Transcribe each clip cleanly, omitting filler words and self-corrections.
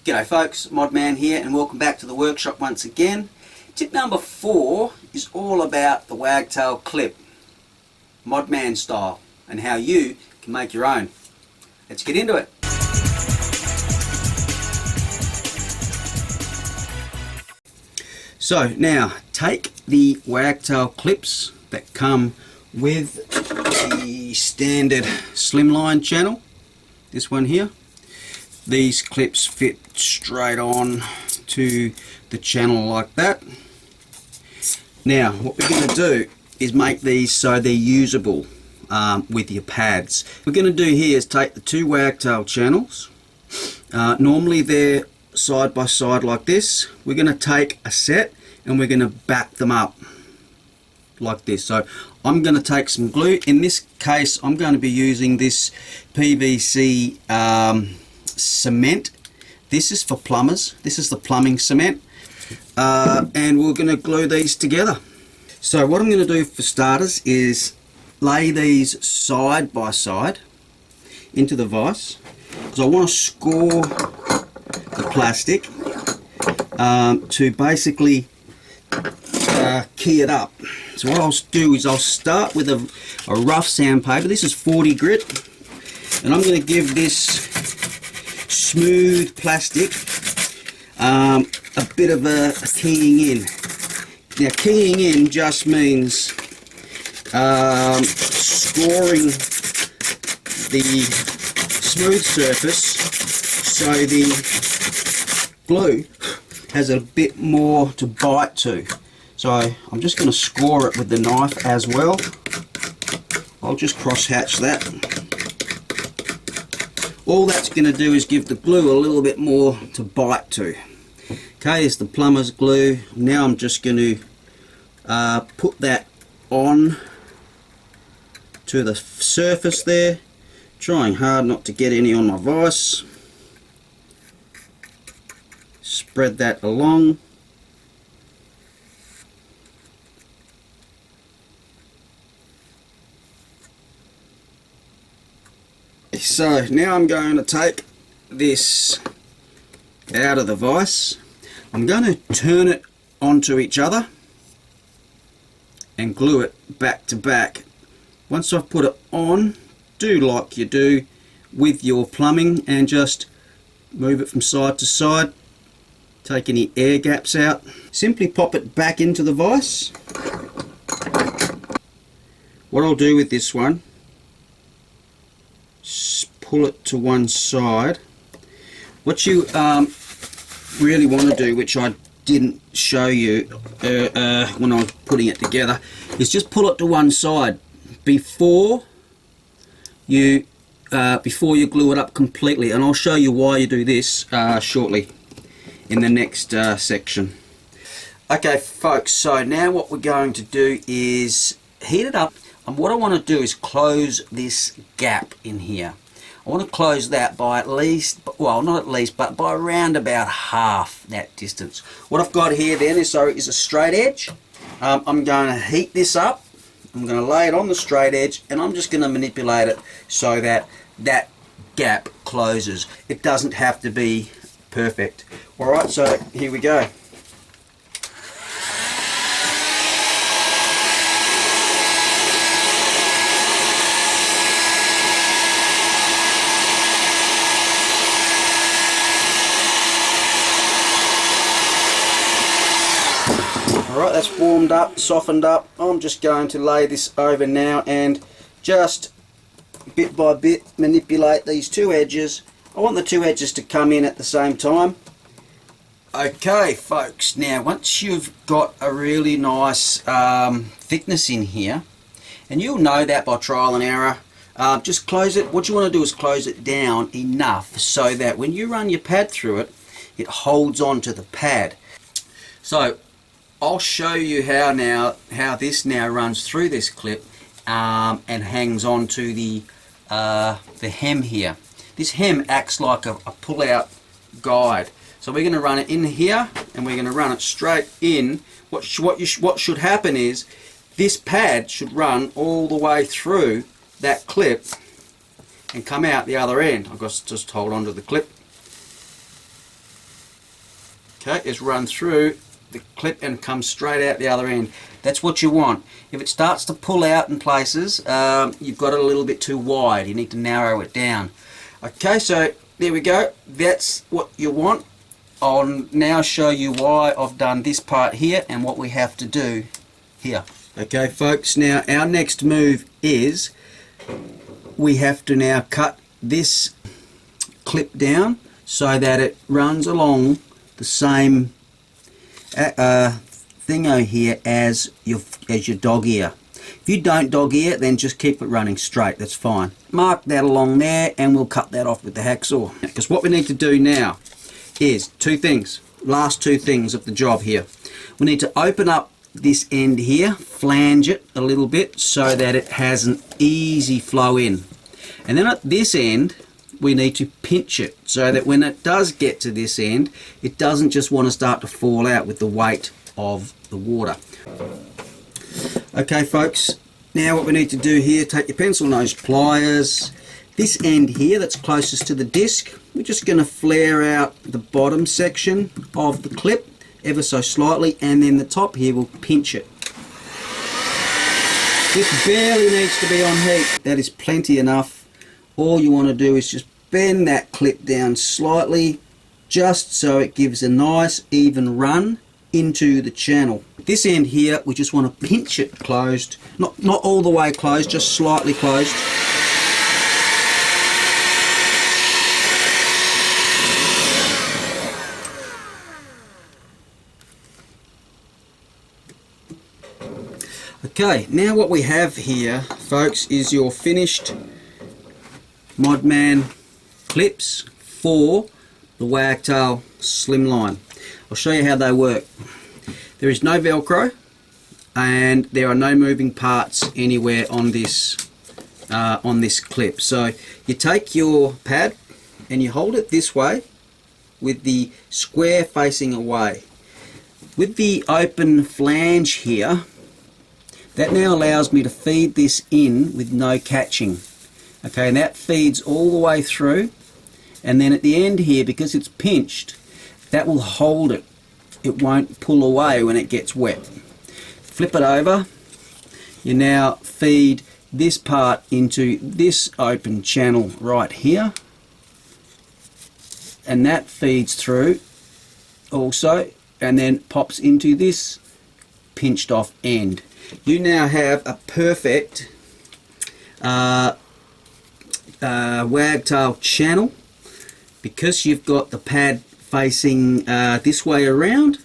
G'day folks, Modman here and welcome back to the workshop once again. Tip number 4 is all about the wagtail clip, Modman style, and how you can make your own. Let's get into it. So now take the wagtail clips that come with the standard slimline channel, this one here. These clips fit straight on to the channel like that. Now what we're going to do is make these so they're usable with your pads. What we're going to do here is take the two wagtail channels. Normally they're side by side like this. We're going to take a set and we're going to back them up like this. So I'm going to take some glue. In this case I'm going to be using this PVC cement. This is for plumbers. This is the plumbing cement, and we're going to glue these together. So what I'm going to do for starters is lay these side by side into the vise, because I want to score the plastic to basically key it up. So what I'll do is I'll start with a rough sandpaper. This is 40 grit, and I'm going to give this smooth plastic a bit of a keying in. Now keying in just means scoring the smooth surface so the glue has a bit more to bite to. So I'm just going to score it with the knife as well. I'll just cross hatch that. All that's going to do is give the glue a little bit more to bite to. Okay, it's the plumber's glue. Now I'm just going to put that on to the surface there, trying hard not to get any on my vise. Spread that along. So now I'm going to take this out of the vise. I'm going to turn it onto each other and glue it back to back. Once I've put it on, do like you do with your plumbing and just move it from side to side. Take any air gaps out. Simply pop it back into the vise. What I'll do with this one, pull it to one side. What you really want to do, which I didn't show you when I was putting it together, is just pull it to one side before you glue it up completely, and I'll show you why you do this shortly in the next section. Okay folks, so now what we're going to do is heat it up, and what I want to do is close this gap in here. I want to close that by at least, well not at least, but by around about half that distance. What I've got here then is a straight edge. I'm going to heat this up. I'm going to lay it on the straight edge, and I'm just going to manipulate it so that that gap closes. It doesn't have to be perfect. Alright, so here we go. Alright, that's warmed up, softened up. I'm just going to lay this over now and just bit by bit manipulate these two edges. I want the two edges to come in at the same time. Okay folks, now once you've got a really nice thickness in here, and you'll know that by trial and error, just close it. What you want to do is close it down enough so that when you run your pad through it, it holds on to the pad. So I'll show you how this now runs through this clip and hangs on to the hem here. This hem acts like a pull-out guide. So we're going to run it in here, and we're going to run it straight in. What should happen is this pad should run all the way through that clip and come out the other end. I've got to just hold on to the clip. okay, is run through the clip and come straight out the other end. That's what you want. If it starts to pull out in places, you've got it a little bit too wide. You need to narrow it down. Okay, so there we go. That's what you want. I'll now show you why I've done this part here and what we have to do here. Okay folks, now our next move is we have to now cut this clip down so that it runs along the same thingo here as your dog ear. If you don't dog ear, then just keep it running straight, that's fine. Mark that along there and we'll cut that off with the hacksaw. Because what we need to do now is two things, last two things of the job here. We need to open up this end here, flange it a little bit so that it has an easy flow in. And then at this end, we need to pinch it so that when it does get to this end, it doesn't just want to start to fall out with the weight of the water. Okay folks, now what we need to do here, take your pencil nose pliers. This end here that's closest to the disc, we're just going to flare out the bottom section of the clip ever so slightly, and then the top here will pinch it. This barely needs to be on heat. That is plenty enough. All you want to do is just bend that clip down slightly, just so it gives a nice even run into the channel. This end here, we just want to pinch it closed, not all the way closed, just slightly closed. Okay, now what we have here, folks, is your finished Modman clips for the Wagtail Slimline. I'll show you how they work. There is no Velcro and there are no moving parts anywhere on this clip. So you take your pad and you hold it this way with the square facing away. With the open flange here, that now allows me to feed this in with no catching. Okay, and that feeds all the way through, and then at the end here, because it's pinched, that will hold it. It won't pull away when it gets wet. Flip it over, you now feed this part into this open channel right here, and that feeds through also, and then pops into this pinched off end. You now have a perfect Wagtail channel because you've got the pad facing this way around.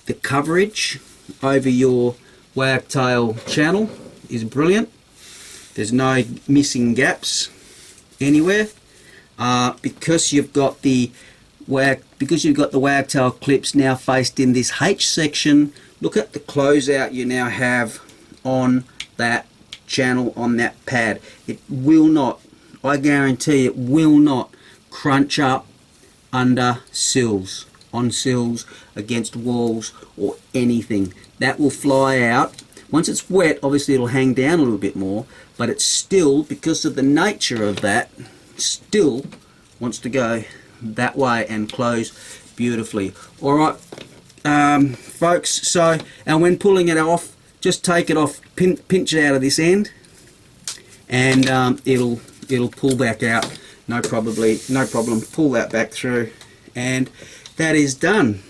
The coverage over your Wagtail channel is brilliant. There's no missing gaps anywhere because you've got the Wagtail clips now faced in this H section. Look at the closeout you now have on that channel, on that pad. It will not, I guarantee it will not crunch up under sills, on sills, against walls or anything. That will fly out. Once it's wet, obviously it'll hang down a little bit more, but it's still, because of the nature of that, still wants to go that way and close beautifully. Alright folks, so, and when pulling it off, just take it off, pinch it out of this end, and it'll pull back out, no problem. Pull that back through, and that is done.